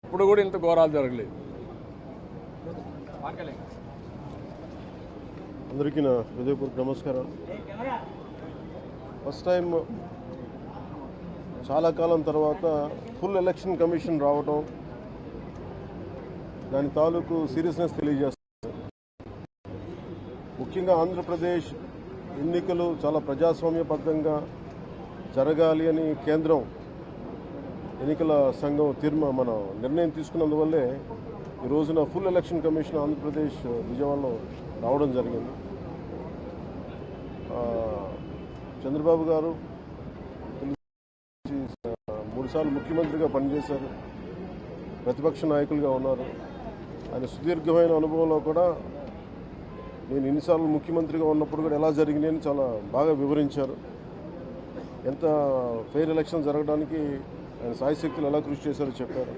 ఇప్పుడు కూడా ఇంత ఘోరాలు జరగలేదు. అందరికీ నా హృదయపూర్వక నమస్కారాలు. ఫస్ట్ టైం చాలా కాలం తర్వాత ఫుల్ ఎలక్షన్ కమిషన్ రావడం, దాని తాలూకు సీరియస్నెస్ తెలియజేస్తుంది. ముఖ్యంగా ఆంధ్రప్రదేశ్ ఎన్నికలు చాలా ప్రజాస్వామ్యబద్ధంగా జరగాలి అని కేంద్రం ఎన్నికల సంఘం మన నిర్ణయం తీసుకున్నందువల్లే ఈ రోజున ఫుల్ ఎలక్షన్ కమిషన్ ఆంధ్రప్రదేశ్ విజయవాడలో రావడం జరిగింది. చంద్రబాబు గారు 3 సార్లు ముఖ్యమంత్రిగా పనిచేశారు, ప్రతిపక్ష నాయకులుగా ఉన్నారు. ఆయన సుదీర్ఘమైన అనుభవంలో కూడా నేను ఎన్నిసార్లు ముఖ్యమంత్రిగా ఉన్నప్పుడు కూడా ఎలా జరిగినాయని చాలా బాగా వివరించారు. ఎంత ఫెయిర్ ఎలక్షన్ జరగడానికి ఆయన సాయశక్తులు ఎలా కృషి చేశారో చెప్పారు.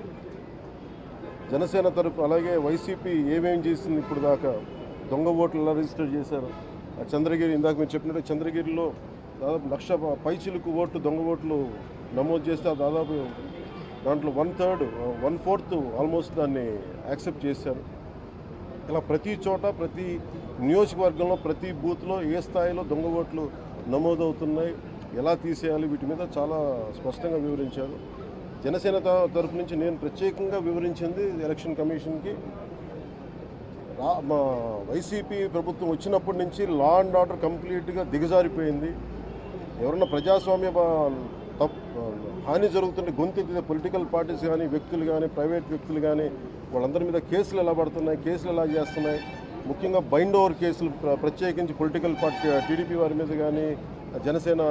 జనసేన తరపు అలాగే వైసీపీ ఏమేం చేసింది ఇప్పుడు దాకా, దొంగ ఓట్లు ఎలా రిజిస్టర్ చేశారు, చంద్రగిరి ఇందాక మీరు చెప్పినట్టు చంద్రగిరిలో దాదాపు 1,00,000 పైచిలుకు ఓట్లు దొంగ ఓట్లు నమోదు చేస్తే దాదాపు దాంట్లో 1/4 ఆల్మోస్ట్ దాన్ని యాక్సెప్ట్ చేశారు. ఇలా ప్రతి చోట ప్రతి నియోజకవర్గంలో ప్రతి బూత్లో ఏ స్థాయిలో దొంగ ఓట్లు నమోదవుతున్నాయి, ఎలా తీసేయాలి, వీటి మీద చాలా స్పష్టంగా వివరించారు. జనసేన తరఫు నుంచి నేను ప్రత్యేకంగా వివరించింది ఎలక్షన్ కమిషన్కి, మా వైసీపీ ప్రభుత్వం వచ్చినప్పటి నుంచి లా అండ్ ఆర్డర్ కంప్లీట్గా దిగజారిపోయింది. ఎవరన్నా ప్రజాస్వామ్య హాని జరుగుతుంటే గొంతెత్తితే పొలిటికల్ పార్టీస్ కానీ వ్యక్తులు కానీ ప్రైవేట్ వ్యక్తులు కానీ వాళ్ళందరి మీద కేసులు ఎలా పడుతున్నాయి, కేసులు ఎలా చేస్తున్నాయి, ముఖ్యంగా బైండ్ ఓవర్ కేసులు ప్రత్యేకించి పొలిటికల్ పార్టీ టీడీపీ వారి మీద కానీ జనసేన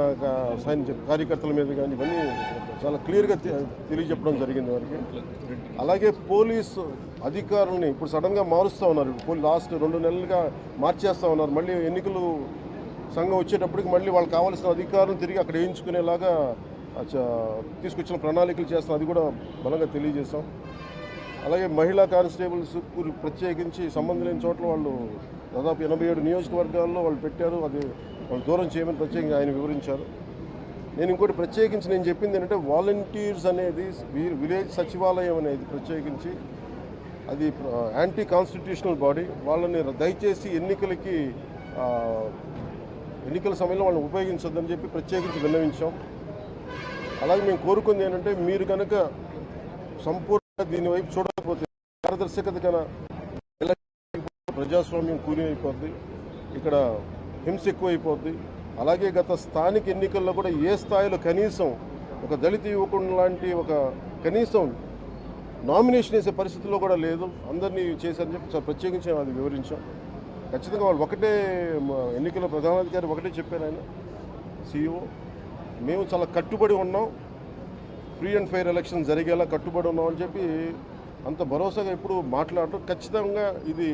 కార్యకర్తల మీద కానీ ఇవన్నీ చాలా క్లియర్గా తెలియజెప్పడం జరిగింది వారికి. అలాగే పోలీసు అధికారులని ఇప్పుడు సడన్గా మారుస్తూ ఉన్నారు. లాస్ట్ 2 నెలలుగా మార్చేస్తూ ఉన్నారు. మళ్ళీ ఎన్నికలు సంఘం వచ్చేటప్పటికి మళ్ళీ వాళ్ళకి కావాల్సిన అధికారులను తిరిగి అక్కడ వేయించుకునేలాగా తీసుకొచ్చిన ప్రణాళికలు చేస్తాం, అది కూడా బలంగా తెలియజేస్తాం. అలాగే మహిళా కానిస్టేబుల్స్ ప్రత్యేకించి సంబంధం లేని చోట్ల వాళ్ళు దాదాపు 87 నియోజకవర్గాల్లో వాళ్ళు పెట్టారు, అది వాళ్ళు దూరం చేయమని ప్రత్యేకంగా ఆయన వివరించారు. నేను ఇంకోటి ప్రత్యేకించి నేను చెప్పింది ఏంటంటే వాలంటీర్స్ అనేది విలేజ్ సచివాలయం అనేది ప్రత్యేకించి అది యాంటీ కాన్స్టిట్యూషనల్ బాడీ. వాళ్ళని దయచేసి ఎన్నికల సమయంలో వాళ్ళని ఉపయోగించొద్దని చెప్పి ప్రత్యేకించి విన్నవించాం. అలాగే మేము కోరుకుంది ఏంటంటే మీరు కనుక సంపూర్ణంగా దీని వైపు చూడకపోతే పారదర్శకత కన్నా ప్రజాస్వామ్యం కూలి అయిపోద్ది, ఇక్కడ హింస ఎక్కువైపోద్ది. అలాగే గత స్థానిక ఎన్నికల్లో కూడా ఏ స్థాయిలో కనీసం ఒక దళిత యువకుడు లాంటి ఒక కనీసం నామినేషన్ వేసే పరిస్థితుల్లో కూడా లేదు, అందరినీ చేశారని చెప్పి ప్రత్యేకించి అది వివరించాం. ఖచ్చితంగా వాళ్ళు ఒకటే ఎన్నికల ప్రధానాధికారి ఒకటే చెప్పారు, ఆయన CEO, మేము చాలా కట్టుబడి ఉన్నాం, ఫ్రీ అండ్ ఫెయిర్ ఎలక్షన్ జరిగేలా కట్టుబడి ఉన్నాం అని చెప్పి అంత భరోసాగా ఎప్పుడు మాట్లాడటం. ఖచ్చితంగా ఇది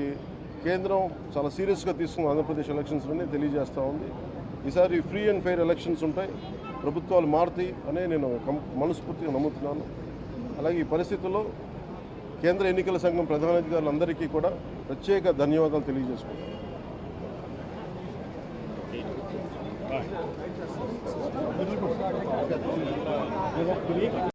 కేంద్రం చాలా సీరియస్గా తీసుకున్న ఆంధ్రప్రదేశ్ ఎలక్షన్స్లోనే తెలియజేస్తూ ఉంది. ఈసారి ఫ్రీ అండ్ ఫెయిర్ ఎలక్షన్స్ ఉంటాయి, ప్రభుత్వాలు మారుతాయి అనే నేను మనస్ఫూర్తిగా నమ్ముతున్నాను. అలాగే ఈ పరిస్థితుల్లో కేంద్ర ఎన్నికల సంఘం ప్రధానాధికారులందరికీ కూడా ప్రత్యేక ధన్యవాదాలు తెలియజేసుకుంటాను.